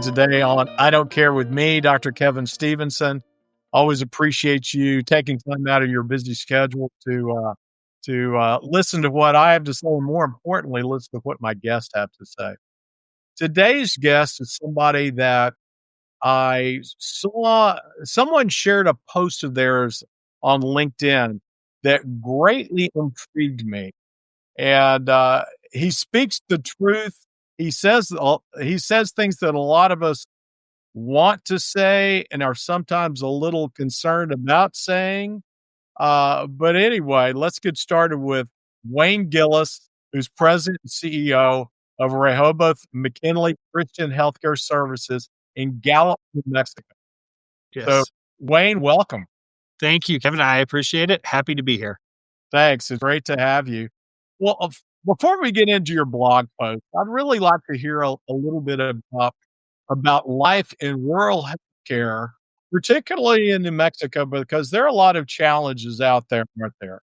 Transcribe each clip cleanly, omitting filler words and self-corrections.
Today on I Don't Care with me, Dr. Kevin Stevenson. Always appreciate you taking time out of your busy schedule to listen to what I have to say, and more importantly, listen to what my guests have to say. Today's guest is somebody that I saw someone shared a post of theirs on LinkedIn that greatly intrigued me. And he speaks the truth. He says things that a lot of us want to say and are sometimes a little concerned about saying. But anyway, let's get started with Wayne Gillis, who's president and CEO of Rehoboth McKinley Christian Healthcare Services in Gallup, New Mexico. So, Yes. Wayne, welcome. Thank you, Kevin. I appreciate it. Happy to be here. Thanks. It's great to have you. Well, before we get into your blog post, I'd really like to hear a little bit about life in rural healthcare, particularly in New Mexico, because there are a lot of challenges out there, aren't there?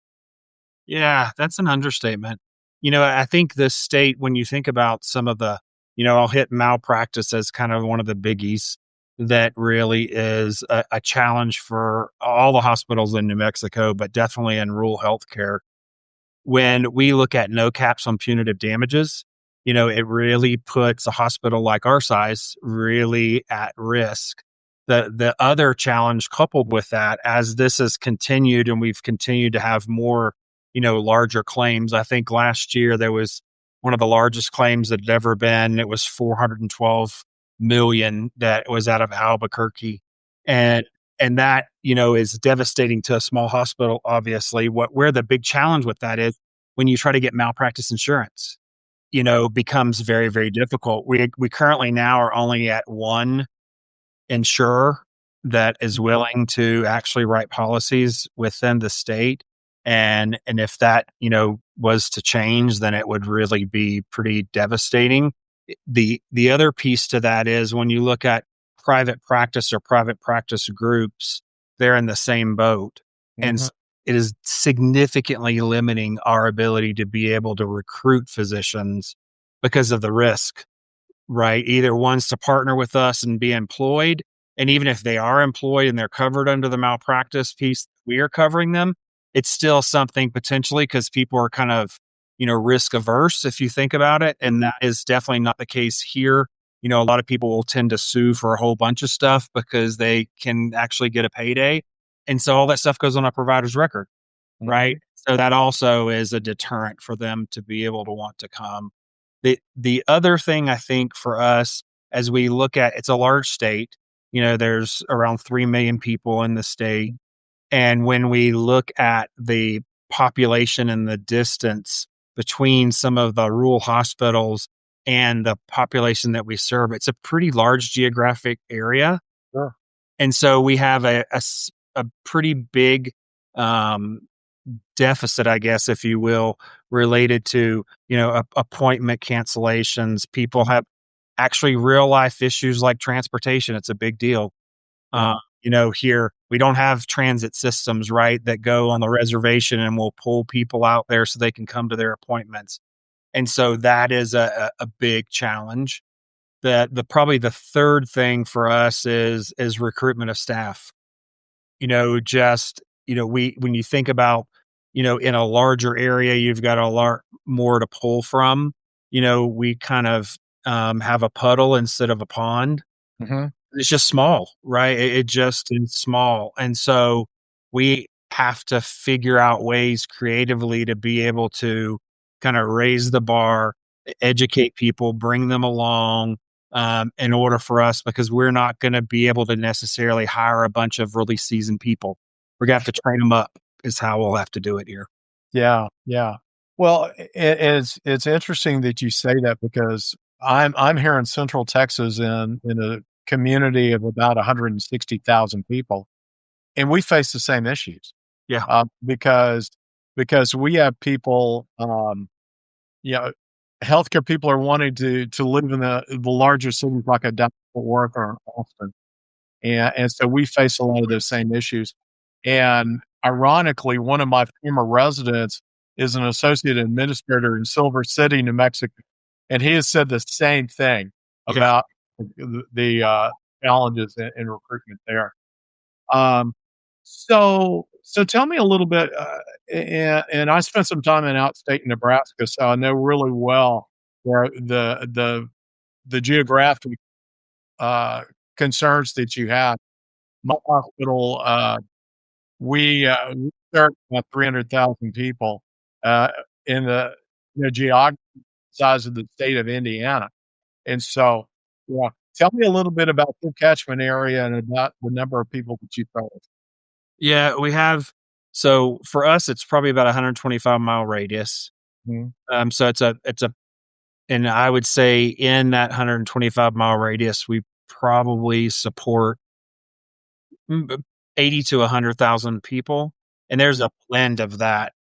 Yeah, that's an understatement. I think this state, when you think about some of I'll hit malpractice as kind of one of the biggies that really is a challenge for all the hospitals in New Mexico, but definitely in rural healthcare. When we look at no caps on punitive damages, it really puts a hospital like our size really at risk. The other challenge coupled with that, as this has continued and we've continued to have more, larger claims. I think last year there was one of the largest claims that had ever been. It was 412 million that was out of Albuquerque. And that, is devastating to a small hospital, obviously. Where the big challenge with that is when you try to get malpractice insurance, becomes very, very difficult. We currently now are only at one insurer that is willing to actually write policies within the state. And if that, was to change, then it would really be pretty devastating. The other piece to that is when you look at private practice or private practice groups, they're in the same boat. And Mhm. it is significantly limiting our ability to be able to recruit physicians because of the risk, right? Either one's to partner with us and be employed. And even if they are employed and they're covered under the malpractice piece, we are covering them. It's still something potentially because people are kind of, risk averse if you think about it. And that is definitely not the case here. A lot of people will tend to sue for a whole bunch of stuff because they can actually get a payday. And so all that stuff goes on a provider's record, right? So that also is a deterrent for them to be able to want to come. The other thing I think for us, as we look at, it's a large state, there's around 3 million people in the state. And when we look at the population and the distance between some of the rural hospitals and the population that we serve, it's a pretty large geographic area. Sure. And so we have a pretty big deficit, I guess, if you will, related to, appointment cancellations. People have actually real life issues like transportation. It's a big deal. Yeah. Here we don't have transit systems, right, that go on the reservation and will pull people out there so they can come to their appointments. And so that is a big challenge. Probably the third thing for us is recruitment of staff. When you think about, in a larger area, you've got a lot more to pull from. We kind of have a puddle instead of a pond. Mhm. It's just small, right? It just is small. And so we have to figure out ways creatively to be able to kind of raise the bar, educate people, bring them along, in order for us, because we're not going to be able to necessarily hire a bunch of really seasoned people. We're going to have to train them up is how we'll have to do it here. Yeah, yeah. Well, it's interesting that you say that because I'm here in Central Texas in a community of about 160,000 people, and we face the same issues. Yeah. Because we have people, you know, healthcare people are wanting to live in the larger cities like a Dallas, Fort Worth, or Austin, and so we face a lot of those same issues. And ironically, one of my former residents is an associate administrator in Silver City, New Mexico, and he has said the same thing Yeah. about the challenges in recruitment there. Um, so tell me a little bit, and I spent some time in outstate Nebraska, so I know really well where the geographic, uh, concerns that you have. My hospital, we serve about 300,000 people, uh, in the geography size of the state of Indiana, and so, yeah, tell me a little bit about your catchment area and about the number of people that you serve. Yeah, we have so for us, it's probably about a 125-mile radius. Mhm, So it's a and I would say in that 125-mile radius, we probably support 80 to 100,000 people, and there's mhm, a blend of that.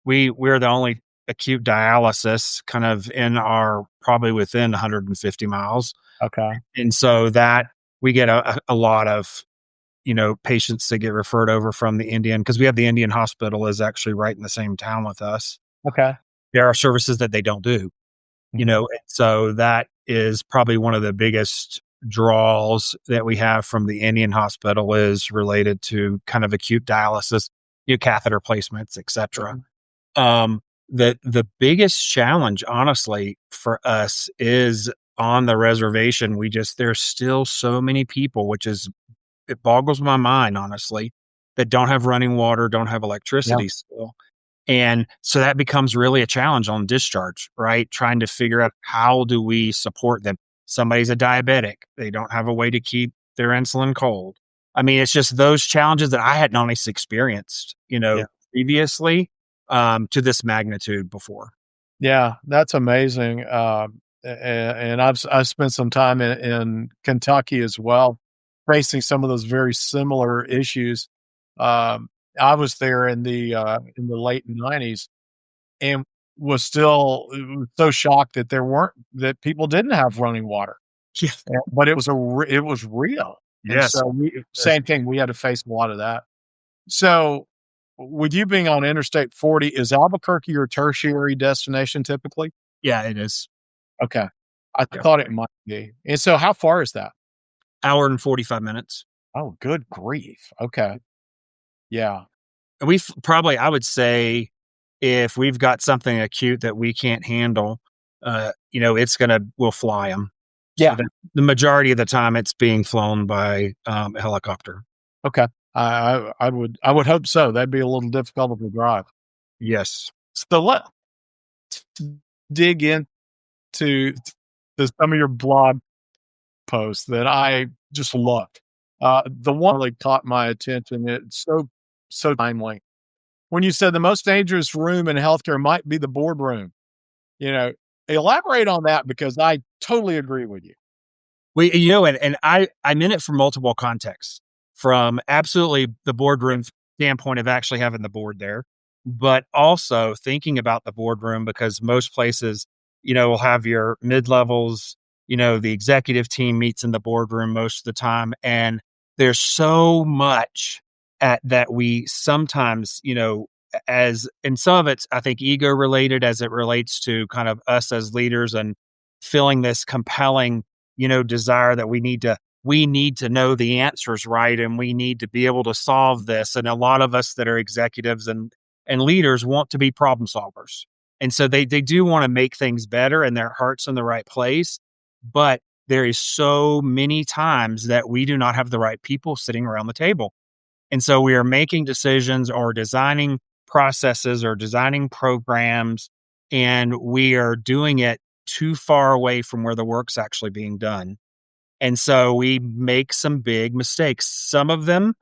We're the only acute dialysis kind of in our probably within 150 miles, okay, and so that we get a lot of, patients that get referred over from the Indian because we have the Indian hospital is actually right in the same town with us. okay, There are services that they don't do, mhm, and so that is probably one of the biggest draws that we have from the Indian hospital is related to kind of acute dialysis, catheter placements, etc. mhm, The biggest challenge, honestly, for us is on the reservation. There's still so many people, it boggles my mind, honestly, that don't have running water, don't have yeah, electricity still. And so that becomes really a challenge on discharge, right? Trying to figure out how do we support them. Somebody's a diabetic. They don't have a way to keep their insulin cold. I mean, it's just those challenges that I hadn't honestly experienced, yeah. previously, to this magnitude before. Yeah, that's amazing, and I've spent some time in Kentucky as well, facing some of those very similar issues. Um, I was there in the late '90s and was still so shocked that that people didn't have running water, Yeah. but it was real, and Yes. so we Yes. same thing, we had to face a lot of that. So, with you being on Interstate 40, is Albuquerque your tertiary destination typically? Yeah, it is. Okay. I Yeah. thought it might be. And so how far is that? Hour and 45 minutes. Oh, good grief. Okay. Yeah. And probably, I would say, if we've got something acute that we can't handle, we'll fly them. So Yeah. that the majority of the time it's being flown by a helicopter. Okay. I would hope so. That'd be a little difficult to drive. Yes. So let's dig into some of your blog posts that I just loved. The one really caught my attention. It's so timely. When you said the most dangerous room in healthcare might be the boardroom, you know, elaborate on that because I totally agree with you. And I meant it from multiple contexts, from absolutely the boardroom standpoint of actually having the board there, but also thinking about the boardroom because most places, will have your mid levels, the executive team meets in the boardroom most of the time. And there's so much at that we sometimes, as and some of it's, I think, ego related as it relates to kind of us as leaders and feeling this compelling desire that we need to know the answers, right, and we need to be able to solve this. And a lot of us that are executives and leaders want to be problem solvers, and so they do want to make things better, and their heart's in the right place. But there is so many times that we do not have the right people sitting around the table, and so we are making decisions or designing processes or designing programs, and we are doing it too far away from where the work's actually being done. And so we make some big mistakes. Some of them,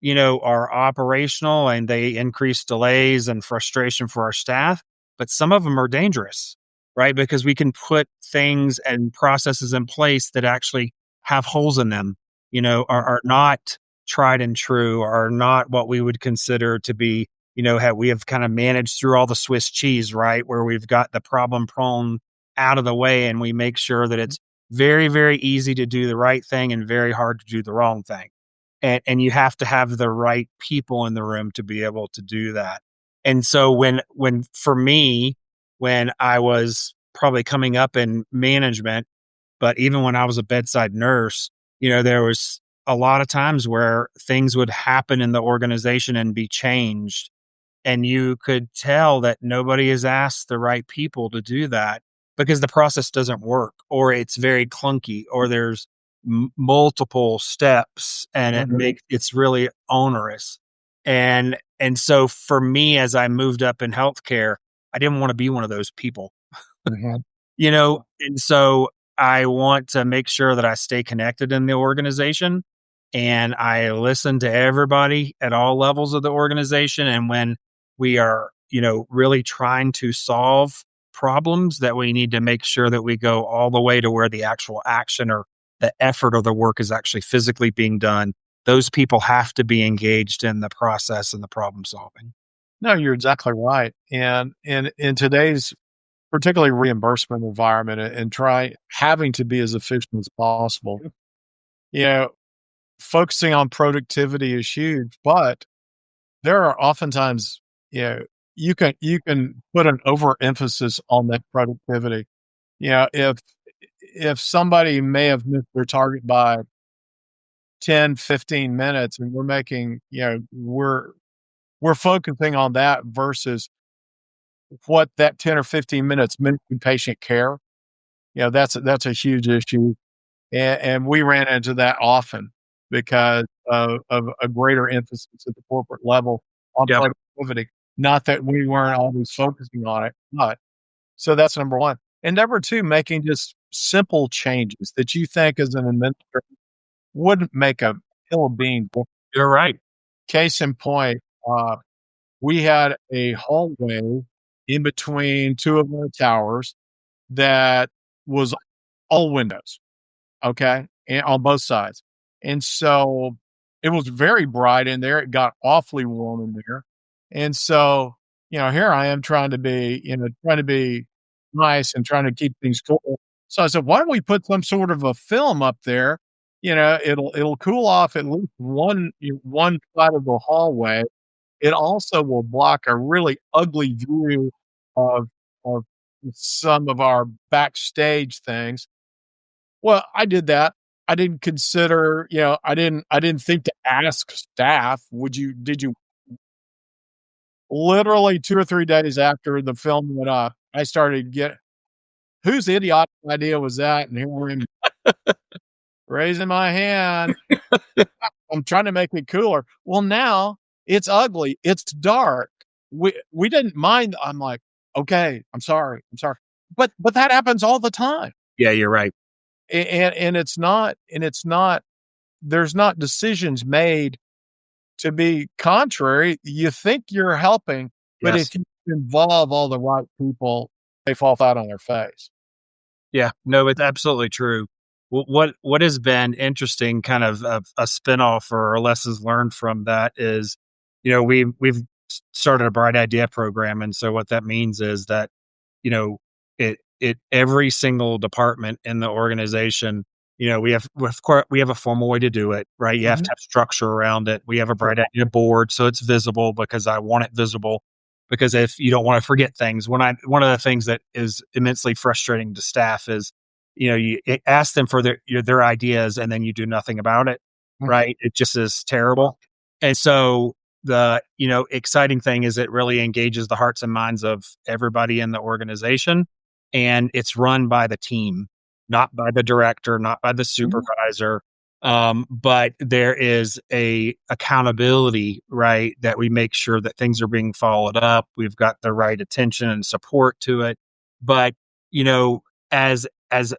are operational and they increase delays and frustration for our staff, but some of them are dangerous, right? Because we can put things and processes in place that actually have holes in them, are not tried and true, are not what we would consider to be, we have kind of managed through all the Swiss cheese, right? Where we've got the problem prone out of the way and we make sure that it's very, very easy to do the right thing and very hard to do the wrong thing. And you have to have the right people in the room to be able to do that. And so when for me, when I was probably coming up in management, but even when I was a bedside nurse, there was a lot of times where things would happen in the organization and be changed, and you could tell that nobody has asked the right people to do that because the process doesn't work, or it's very clunky, or there's multiple steps, and it's really onerous. And so for me, as I moved up in healthcare, I didn't want to be one of those people. Mhm. And so I want to make sure that I stay connected in the organization, and I listen to everybody at all levels of the organization. And when we are, really trying to solve problems, that we need to make sure that we go all the way to where the actual action or the effort of the work is actually physically being done. Those people have to be engaged in the process and the problem solving. No, you're exactly right. And in today's particularly reimbursement environment and try having to be as efficient as possible, you know, focusing on productivity is huge, but there are oftentimes, you know, you can put an overemphasis on that productivity. If somebody may have missed their target by 10, 15 minutes and we're making, we're focusing on that versus what that 10 or 15 minutes meant to patient care. That's a huge issue. And we ran into that often because of a greater emphasis at the corporate level on Yep. productivity. Not that we weren't always focusing on it, but so that's number one. And number two, making just simple changes that you think as an administrator wouldn't make a hill of beans. You're right. Case in point, we had a hallway in between two of our towers that was all windows. Okay, and on both sides. And so it was very bright in there. It got awfully warm in there. And so, here I am trying to be nice and trying to keep things cool. So I said, why don't we put some sort of a film up there? It'll cool off at least one side of the hallway. It also will block a really ugly view of of some of our backstage things. Well, I did that. I didn't consider, I didn't think to ask staff, did you literally 2 or 3 days after the film went up, I started to get, whose idiotic idea was that? And here I am raising my hand. I'm trying to make it cooler. Well, now it's ugly. It's dark. We didn't mind. I'm like, okay, I'm sorry. I'm sorry. But that happens all the time. Yeah, you're right. And it's not there's not decisions made to be contrary. You think you're helping, but Yes. if you involve all the right people, they fall flat on their face. Yeah, no, it's absolutely true. What has been interesting, kind of a spinoff or lessons learned from that is, we've started a bright idea program, and so what that means is that, you know, it every single department in the organization, we have a formal way to do it, right? You have Mhm. to have structure around it. We have a Sure. bright idea board, so it's visible because I want it visible. Because if you don't want to forget things, one of the things that is immensely frustrating to staff is, you ask them for their ideas and then you do nothing about it, Mhm. right? It just is terrible. And so the exciting thing is it really engages the hearts and minds of everybody in the organization, and it's run by the team, not by the director, not by the Mhm. supervisor. But there is a accountability, right? That we make sure that things are being followed up. We've got the right attention and support to it. But, you know, as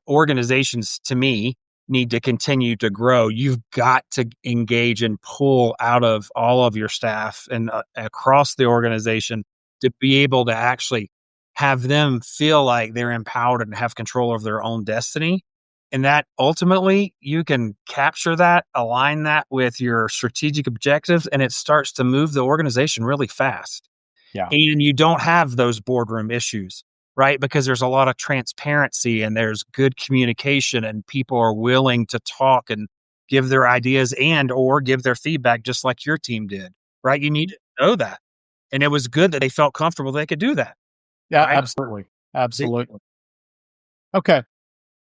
organizations, to me, need to continue to grow, you've got to engage and pull out of all of your staff and across the organization to be able to actually have them feel like they're empowered and have control of their own destiny, and that ultimately you can capture that, align that with your strategic objectives, and it starts to move the organization really fast. Yeah. And you don't have those boardroom issues, right? Because there's a lot of transparency and there's good communication, and people are willing to talk and give their ideas and or give their feedback just like your team did, right? You need to know that. And it was good that they felt comfortable they could do that, Yeah, right? absolutely. Absolutely. Okay.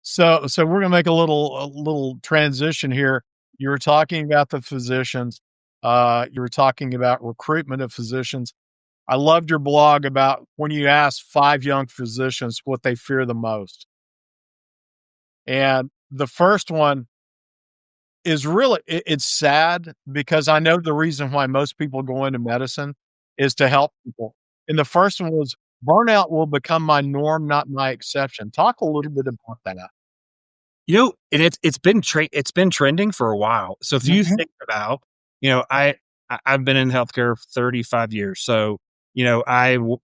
So we're gonna make a little transition here. You were talking about the physicians. You were talking about recruitment of physicians. I loved your blog about when you asked 5 young physicians what they fear the most. And the first one is really it's sad because I know the reason why most people go into medicine is to help people. And the first one was burnout will become my norm, not my exception. Talk a little bit about that. And it's been trending for a while. So if you Mhm. think about, you know, I've been in healthcare 35 years. So,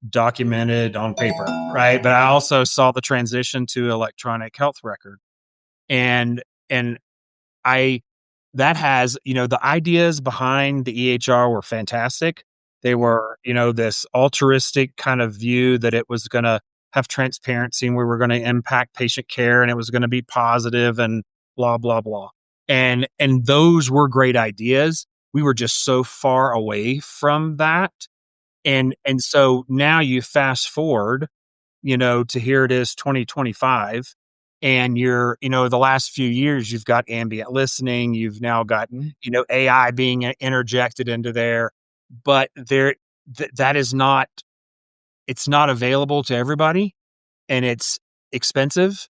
documented on paper, right? But I also saw the transition to electronic health record. And and I that has, the ideas behind the EHR were fantastic. They were, this altruistic kind of view that it was going to have transparency and we were going to impact patient care and it was going to be positive and blah blah blah. And those were great ideas. We were just so far away from that. And so now you fast forward, to here it is 2025. And the last few years, you've got ambient listening, you've now got, Mhm. AI being interjected into there, but that is not, it's not available to everybody and it's expensive.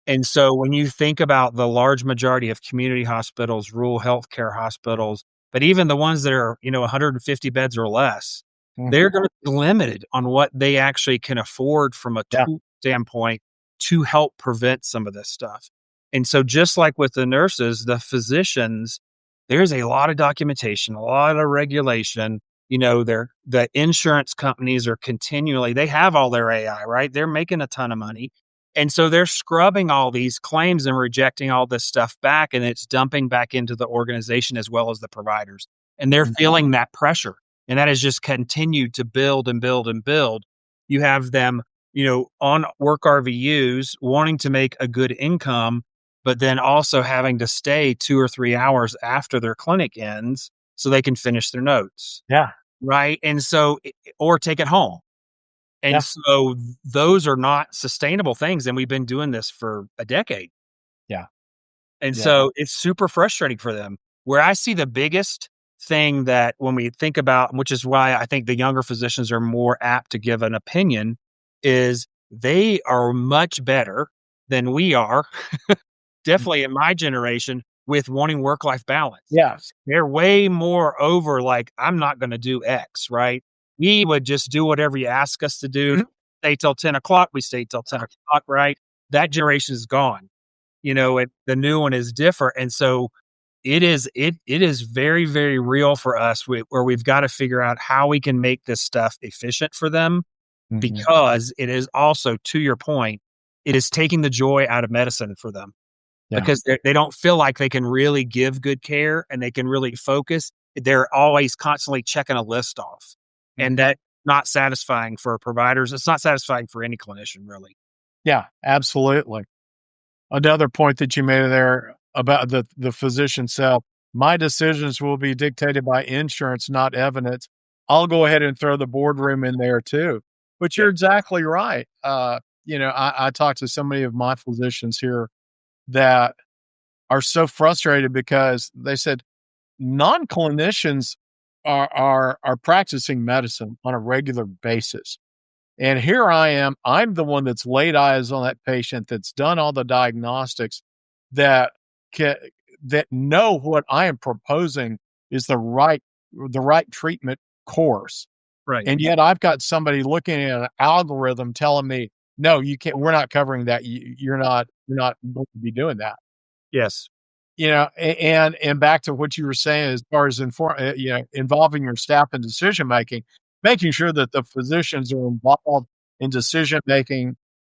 And so when you think about the large majority of community hospitals, rural healthcare hospitals, but even the ones that are, 150 beds or less, they're Mhm. going to be limited on what they actually can afford from a Yeah. tool standpoint to help prevent some of this stuff. And so just like with the nurses, the physicians, there's a lot of documentation, a lot of regulation. The insurance companies are continually, they have all their AI, right? They're making a ton of money, and so they're scrubbing all these claims and rejecting all this stuff back, and it's dumping back into the organization as well as the providers. And they're Mhm. feeling that pressure. And that has just continued to build and build and build. You have them, on work RVUs wanting to make a good income, but then also having to stay 2 or 3 hours after their clinic ends so they can finish their notes. Yeah. Right. And so, or take it home. And Yeah. so those are not sustainable things, and we've been doing this for a decade. Yeah. And Yeah. so it's super frustrating for them. Where I see the biggest thing that when we think about, which is why I think the younger physicians are more apt to give an opinion, is they are much better than we are, Mm. definitely in my generation, with wanting work-life balance. Yes. They're way more over like, I'm not gonna do X, right? We would just do whatever you ask us to do. Stay till 10 o'clock, we stay till 10 o'clock, right? That generation is gone, and the new one is different. And so it is very, very real for us where we've got to figure out how we can make this stuff efficient for them, Mhm. because it is also, to your point, it is taking the joy out of medicine for them Yeah. because they don't feel like they can really give good care and they can really focus. They're always constantly checking a list off. And Mhm. that's not satisfying for providers. It's not satisfying for any clinician, really. Yeah, absolutely. Another point that you made there about the physician self, "My decisions will be dictated by insurance, not evidence." I'll go ahead and throw the boardroom in there too. But Yeah. you're exactly right. I talked to so many of my physicians here that are so frustrated because they said non-clinicians are practicing medicine on a regular basis. And here I am, I'm the one that's laid eyes on that patient, that's done all the diagnostics, that ca that know what I am proposing is the right treatment course. Right. And yet I've got somebody looking at an algorithm telling me, "No, you can't, we're not covering that. You're not going to be doing that." Yes. And back to what you were saying as far as involving your staff in decision making, making sure that the physicians are involved in decision making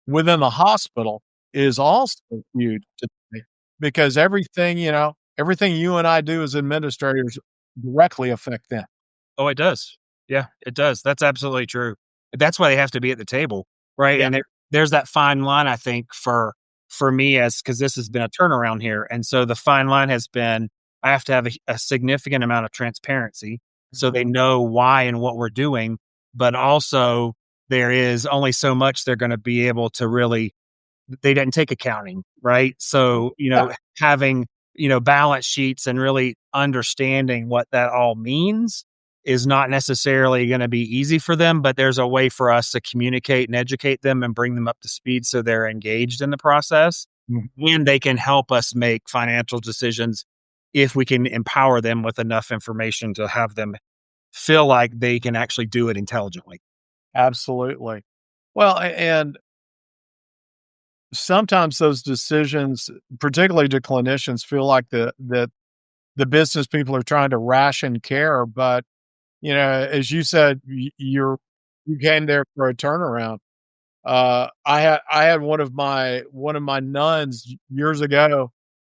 within the hospital is also huge to me, because everything you and I do as administrators directly affect them. Oh, it does. Yeah, it does. That's absolutely true. That's why they have to be at the table, right? Yeah. And there's that fine line, I think, for me, as because this has been a turnaround here, and so the fine line has been I have to have a significant amount of transparency so they know why and what we're doing, but also there is only so much they're going to be able to really they didn't take accounting, right? So, Yeah. having, balance sheets and really understanding what that all means is not necessarily going to be easy for them, but there's a way for us to communicate and educate them and bring them up to speed so they're engaged in the process Mhm. and they can help us make financial decisions if we can empower them with enough information to have them feel like they can actually do it intelligently. Absolutely. Well, and sometimes those decisions, particularly to clinicians, feel like the business people are trying to ration care, but, as you said, you came there for a turnaround. I had one of my nuns years ago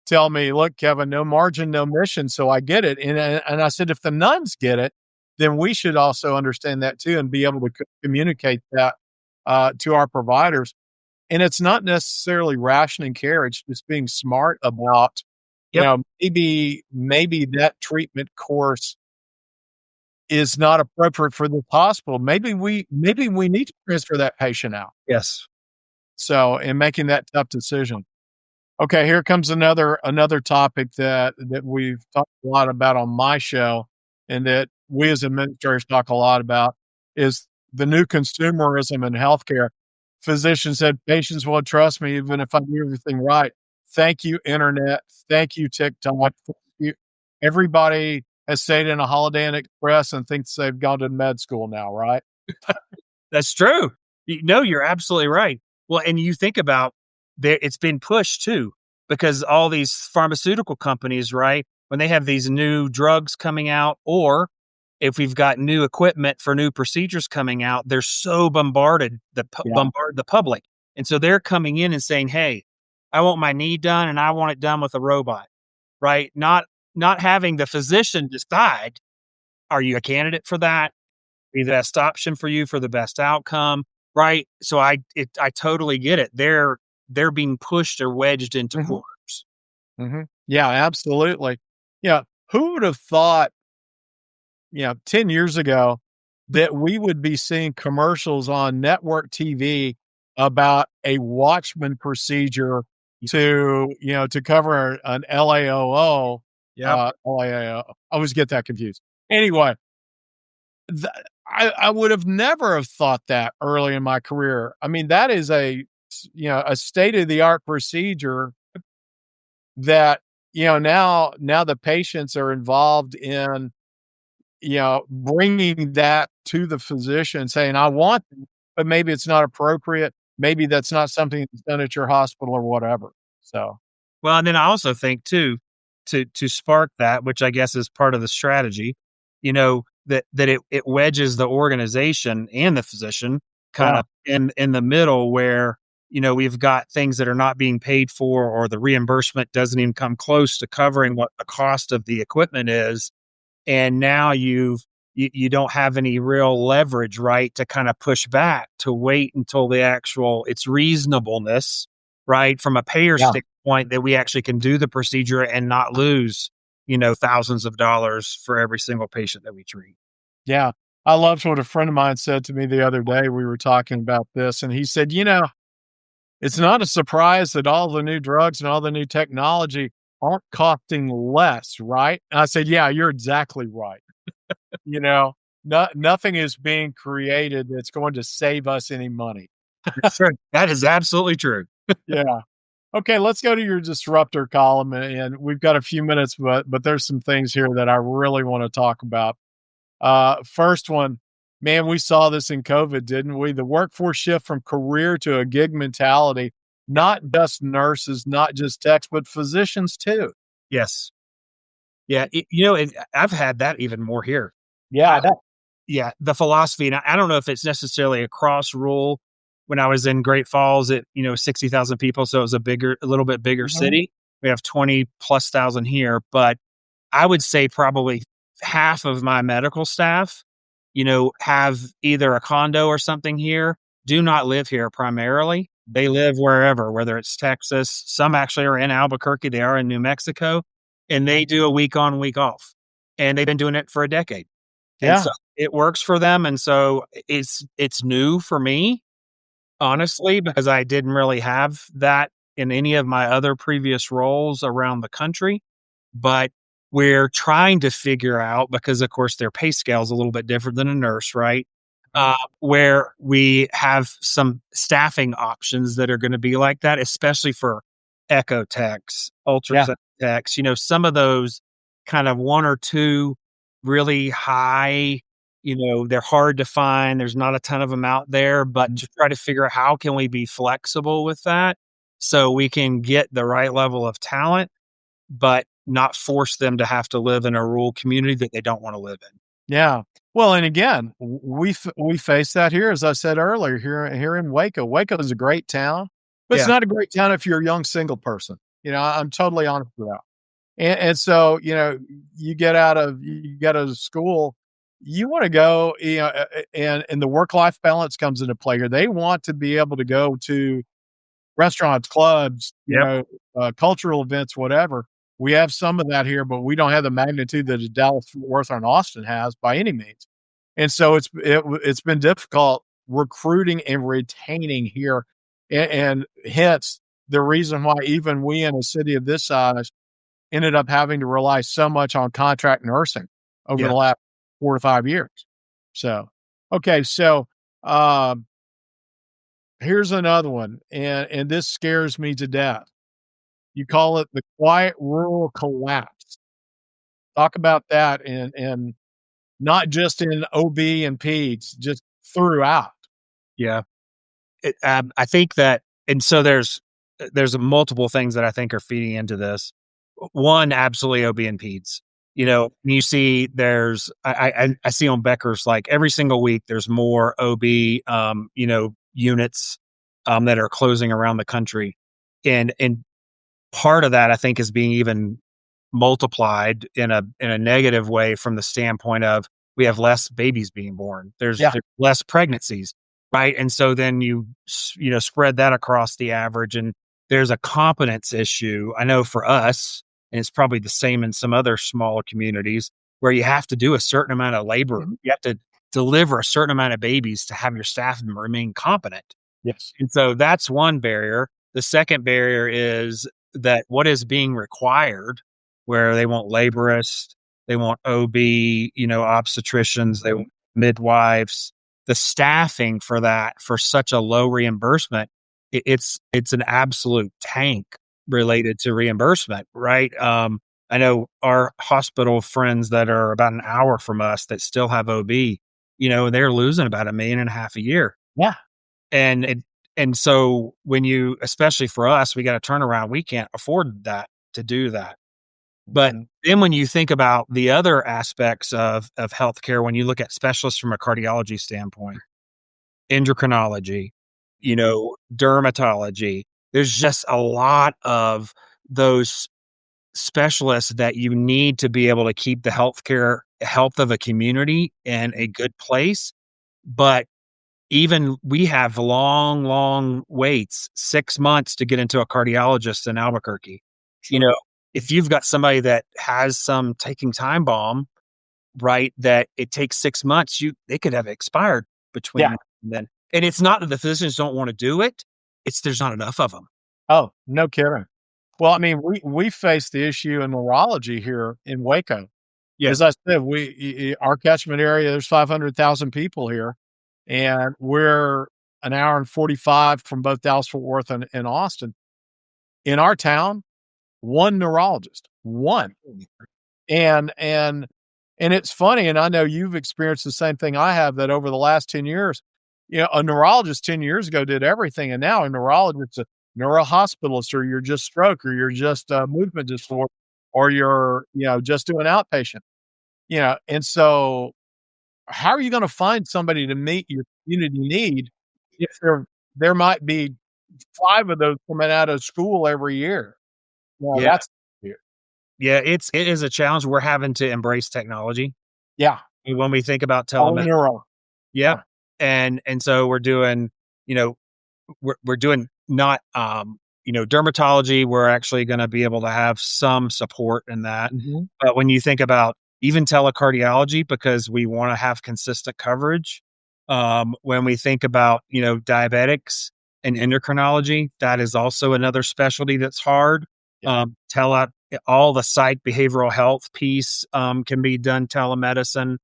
tell me, "Look, Kevin, no margin, no mission." So I get it, and I said, if the nuns get it, then we should also understand that too, and be able to communicate that to our providers. And it's not necessarily rationing care; it's just being smart about, Yep. maybe that treatment course is not appropriate for this hospital. Maybe we need to transfer that patient out. Yes. So, in making that tough decision. Okay, here comes another topic that we've talked a lot about on my show, and that we as administrators talk a lot about, is the new consumerism in healthcare. Physicians said, "Patients will trust me even if I do everything right." Thank you, internet. Thank you, TikTok. Thank you. Everybody has stayed in a Holiday Inn Express and thinks they've gone to med school now, right? That's true. No, you're absolutely right. Well, and you think about there, it's been pushed too, because all these pharmaceutical companies, right? When they have these new drugs coming out, or if we've got new equipment for new procedures coming out, they're so Yeah. bombard the public. And so they're coming in and saying, "Hey, I want my knee done and I want it done with a robot." Right? Not having the physician decide, are you a candidate for that? Be the best option for you for the best outcome, right? So I totally get it. They're being pushed or wedged into Mhm, corners. mhm. Yeah, absolutely. Yeah, who would have thought, 10 years ago that we would be seeing commercials on network TV about a Watchman procedure to cover an LAOO, Yep. LAAO. I always get that confused. Anyway, th I would have never have thought that early in my career. I mean, that is a state of the art procedure that, now the patients are involved in, bringing that to the physician saying, "I want it, but maybe it's not appropriate. Maybe that's not something that's done at your hospital," or whatever. So, Well, and then I also think too, to spark that, which I guess is part of the strategy, that it wedges the organization and the physician kind yeah. of in the middle where, we've got things that are not being paid for or the reimbursement doesn't even come close to covering what the cost of the equipment is. And now you don't have any real leverage, right, to kind of push back, to wait until the actual it's reasonableness, right, from a payer Yeah. standpoint that we actually can do the procedure and not lose, thousands of dollars for every single patient that we treat. Yeah. I loved what a friend of mine said to me the other day. We were talking about this, and he said, "It's not a surprise that all the new drugs and all the new technology aren't costing less, right?" And I said, "Yeah, you're exactly right." You know, nothing is being created that's going to save us any money. That's right. That is absolutely true. Yeah. Okay, let's go to your disruptor column, and we've got a few minutes, but there's some things here that I really want to talk about. First one, man, we saw this in COVID, didn't we? The workforce shift from career to a gig mentality, not just nurses, not just techs, but physicians too. Yes. Yeah, and I've had that even more here. Yeah, I I bet. Yeah, the philosophy, and I don't know if it's necessarily a cross rule. When I was in Great Falls at, 60,000 people, so it was a little bit bigger Mhm. city. We have 20 plus thousand here, but I would say probably half of my medical staff, have either a condo or something here, do not live here primarily. They live wherever, whether it's Texas, some actually are in Albuquerque, they are in New Mexico, and they do a week on, week off. And they've been doing it for a decade. And Yeah. so it works for them, and so it's new for me, honestly, because I didn't really have that in any of my other previous roles around the country. But we're trying to figure out, because of course their pay scale is a little bit different than a nurse, right? Where we have some staffing options that are going to be like that, especially for echo techs, Yeah. ultrasound techs, some of those kind of one or two really high, they're hard to find. There's not a ton of them out there, but Mhm. to try to figure out how can we be flexible with that so we can get the right level of talent but not force them to have to live in a rural community that they don't wanna live in. Yeah. Well, and again, we face that here, as I said earlier, here in Waco. Waco is a great town, but it's Yeah, not a great town if you're a young single person. I'm totally honest with that. And so, you get out of school, you wanna go, and the work-life balance comes into play here. They want to be able to go to restaurants, clubs, yep, cultural events, whatever. We have some of that here, but we don't have the magnitude that a Dallas, Fort Worth, or an Austin has by any means. And so it's been difficult recruiting and retaining here, and hence the reason why even we in a city of this size ended up having to rely so much on contract nursing over the yeah, last 4 to 5 years. So, okay, so, um, here's another one, and this scares me to death. You call it the quiet rural collapse. Talk about that, and not just in OB and peds, just throughout. yeah. I think that and so there's multiple things that I think are feeding into this. One, absolutely OB and peds. You see I see on Becker's, like, every single week, there's more OB, units, that are closing around the country. And part of that, I think, is being even multiplied in a negative way from the standpoint of we have less babies being born. Yeah. There's less pregnancies, right? And so then spread that across the average, and there's a competence issue. I know for us, and it's probably the same in some other smaller communities where you have to do a certain amount of labor. Mhm. You have to deliver a certain amount of babies to have your staff remain competent. Yes. And so that's one barrier. The second barrier is that what is being required, where they want laborists, they want OB, obstetricians, they want midwives, the staffing for that for such a low reimbursement, it's an absolute tank related to reimbursement, right? I know our hospital friends that are about an hour from us that still have OB, they're losing about 1.5 million a year. Yeah. And it and so when you especially for us, we got a turnaround, we can't afford that to do that. But Mhm. then when you think about the other aspects of healthcare, when you look at specialists from a cardiology standpoint, endocrinology, dermatology, there's just a lot of those specialists that you need to be able to keep the healthcare health of a community in a good place. But even we have long, long waits, 6 months to get into a cardiologist in Albuquerque. You Sure. know, if you've got somebody that has some taking time bomb, right, that it takes 6 months, they could have expired Yeah. between then. And it's not that the physicians don't wanna do it, it's there's not enough of them. Oh, no kidding. Well, I mean, we face the issue in neurology here in Waco. Yeah, As I said, our catchment area, there's 500,000 people here, and we're an hour and 45 from both Dallas Fort Worth and Austin. In our town, 1 neurologist, 1. And and and it's funny, and I know you've experienced the same thing I have, that over the last 10 years, a neurologist 10 years ago did everything, and now a neurologist's a neurohospitalist, or you're just stroke, or you're just, movement disorder, or you're, just doing outpatient, and so how are you gonna find somebody to meet your community need if there might be 5 of those coming out of school every year? Well, yeah, that's yeah, it is a challenge. We're having to embrace technology yeah, when we think about all in telemedicine. your own. Yep. Yeah. And so you know, we're doing not, dermatology, we're actually gonna be able to have some support in that. Mhm. But when you think about even telecardiology, because we wanna have consistent coverage, When we think about, diabetics and endocrinology, that is also another specialty that's hard. Yeah. All the psych behavioral health piece can be done telemedicine.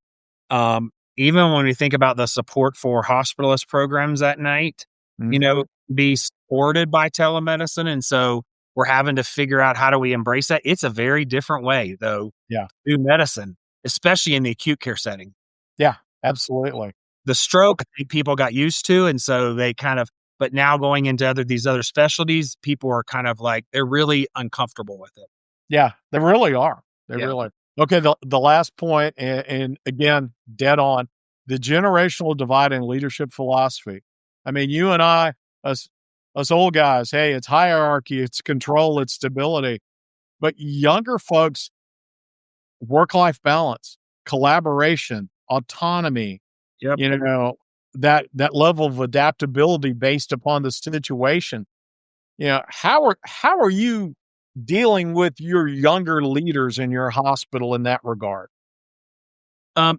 Even when we think about the support for hospitalist programs at night, Mhm. be supported by telemedicine. And so we're having to figure out how do we embrace that. It's a very different way, though, Yeah. to do medicine, especially in the acute care setting. Yeah, absolutely. The stroke, I think people got used to, and so they kind of but now going into these other specialties, people are kind of like, they're really uncomfortable with it. Yeah, they really are. They Yeah. really Okay, the last point, and again, dead on, the generational divide in leadership philosophy. I mean, you and I, us us old guys, hey, it's hierarchy, it's control, it's stability. But younger folks, work-life balance, collaboration, autonomy, Yep. you know, that level of adaptability based upon the situation. How are you dealing with your younger leaders in your hospital in that regard?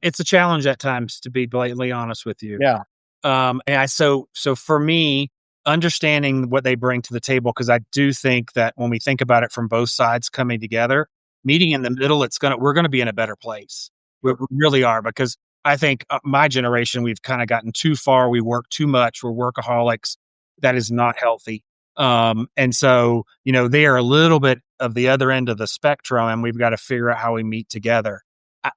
It's a challenge at times, to be blatantly honest with you. Yeah. And so for me, understanding what they bring to the table, because I do think that when we think about it from both sides coming together, meeting in the middle, we're gonna be in a better place. We really are, because I think my generation, we've kind of gotten too far. We work too much. We're workaholics. That is not healthy. And so, they are a little bit of the other end of the spectrum, and we've got to figure out how we meet together.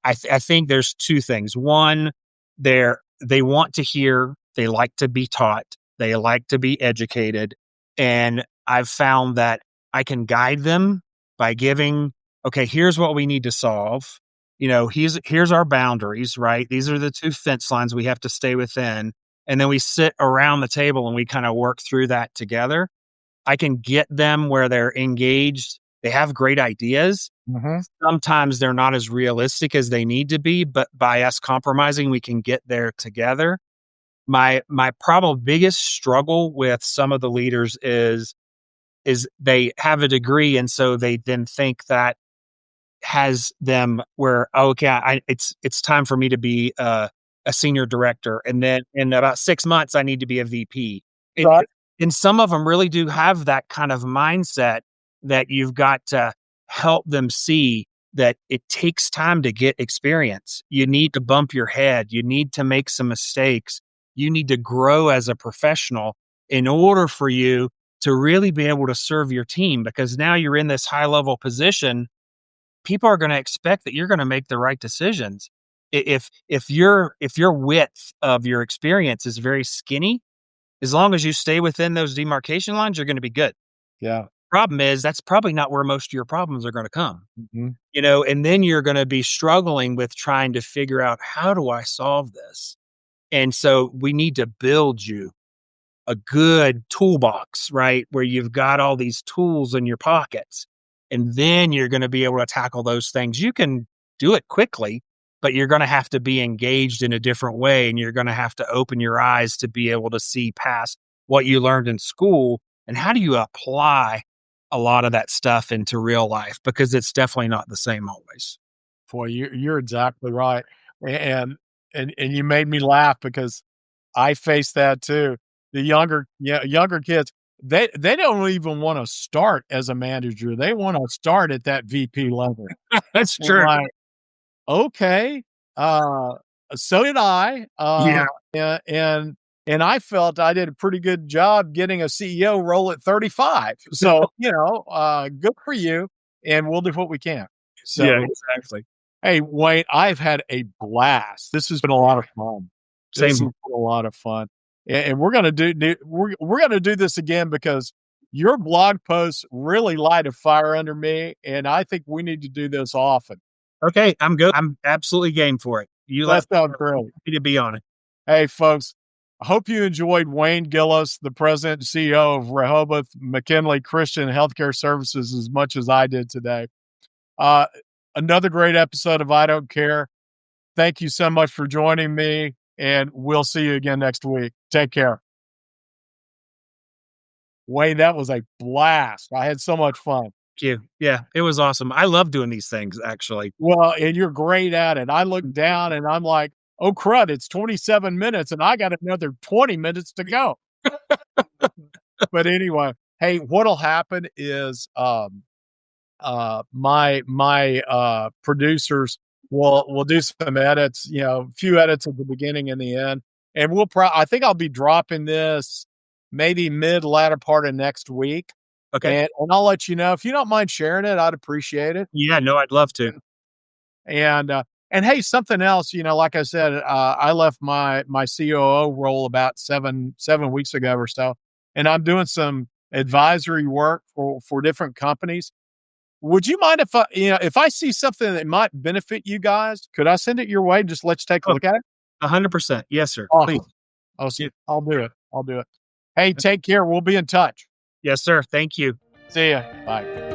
I think there's two things. One, they want to hear, they like to be taught, they like to be educated, and I've found that I can guide them by giving, okay, here's what we need to solve. Here's our boundaries, right? These are the two fence lines we have to stay within. And then we sit around the table and we kind of work through that together. I can get them where they're engaged. They have great ideas. Mhm. Sometimes they're not as realistic as they need to be, but by us compromising, we can get there together. My probably biggest struggle with some of the leaders is they have a degree, and so they then think that has them where, "Oh, okay, it's time for me to be a senior director, and then in about 6 months, I need to be a VP." Right. And some of them really do have that kind of mindset that you've got to help them see that it takes time to get experience. You need to bump your head, you need to make some mistakes, you need to grow as a professional in order for you to really be able to serve your team, because now you're in this high level position. People are going to expect that you're going to make the right decisions. If your width of your experience is very skinny, as long as you stay within those demarcation lines, you're going to be good. Yeah. Problem is, that's probably not where most of your problems are going to come. Mhm. And then you're going to be struggling with trying to figure out, how do I solve this? And so we need to build you a good toolbox, right? Where you've got all these tools in your pockets. And then you're going to be able to tackle those things. You can do it quickly, but you're going to have to be engaged in a different way. And you're going to have to open your eyes to be able to see past what you learned in school. And how do you apply a lot of that stuff into real life? Because it's definitely not the same always. Boy, you're exactly right. And and you made me laugh because I face that too. The younger kids, they don't even wanna start as a manager. They wanna start at that VP level. That's I'm true. like, "Okay, uh, so did I, Yeah. and I felt I did a pretty good job getting a CEO role at 35. So, good for you, and we'll do what we can." Yeah, So, exactly. hey, Wayne, I've had a blast. This has been a lot of fun. This has Same. been a lot of fun, and we're gonna do this again because your blog posts really light a fire under me, and I think we need to do this often. Okay, I'm good. I'm absolutely game for it. You let That me sounds know. I'm great. happy to be on it. Hey, folks, I hope you enjoyed Wayne Gillis, the president and CEO of Rehoboth McKinley Christian Healthcare Services, as much as I did today. Uh, Another great episode of I Don't Care. Thank you so much for joining me, and we'll see you again next week. Take care. Wayne, that was a blast. I had so much fun. Thank you. Yeah, it was awesome. I love doing these things, actually. Well, and you're great at it. I look down and I'm like, oh crud, it's 27 minutes and I got another 20 minutes to go. But anyway, hey, what'll happen is my producers will do some edits, a few edits at the beginning and the end. And I think I'll be dropping this maybe mid latter part of next week. Okay. And I'll let you know. If you don't mind sharing it, I'd appreciate it. Yeah, no, I'd love to. And and hey, something else, like I said, I left my COO role about seven weeks ago or so, and I'm doing some advisory work for different companies. Would you mind if I see something that might benefit you guys, could I send it your way? Just let you take a Oh, look at it. 100%. Yes, sir. Please. Awesome. Awesome. I'll do it. I'll do it. Hey, take care. We'll be in touch. Yes, sir. Thank you. See ya. Bye.